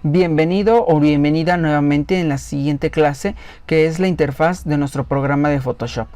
Bienvenido o bienvenida nuevamente en la siguiente clase, que es la interfaz de nuestro programa de Photoshop.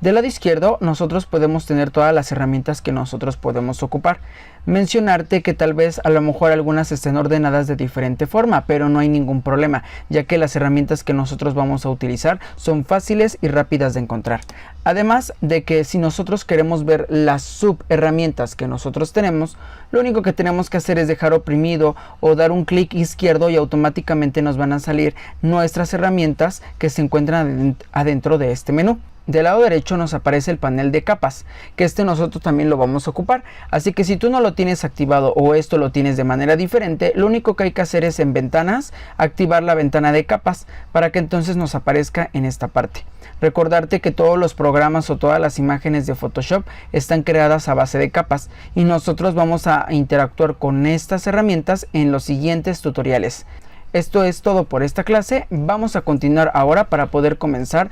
Del lado izquierdo nosotros podemos tener todas las herramientas que nosotros podemos ocupar. Mencionarte que tal vez a lo mejor algunas estén ordenadas de diferente forma, pero no hay ningún problema, ya que las herramientas que nosotros vamos a utilizar son fáciles y rápidas de encontrar. Además de que si nosotros queremos ver las subherramientas que nosotros tenemos, lo único que tenemos que hacer es dejar oprimido o dar un clic izquierdo y automáticamente nos van a salir nuestras herramientas que se encuentran adentro de este menú. Del lado derecho nos aparece el panel de capas, que nosotros también lo vamos a ocupar. Así que si tú no lo tienes activado o esto lo tienes de manera diferente, lo único que hay que hacer es en ventanas, activar la ventana de capas para que entonces nos aparezca en esta parte. Recordarte que todos los programas o todas las imágenes de Photoshop están creadas a base de capas y nosotros vamos a interactuar con estas herramientas en los siguientes tutoriales. Esto es todo por esta clase. Vamos a continuar ahora para poder comenzar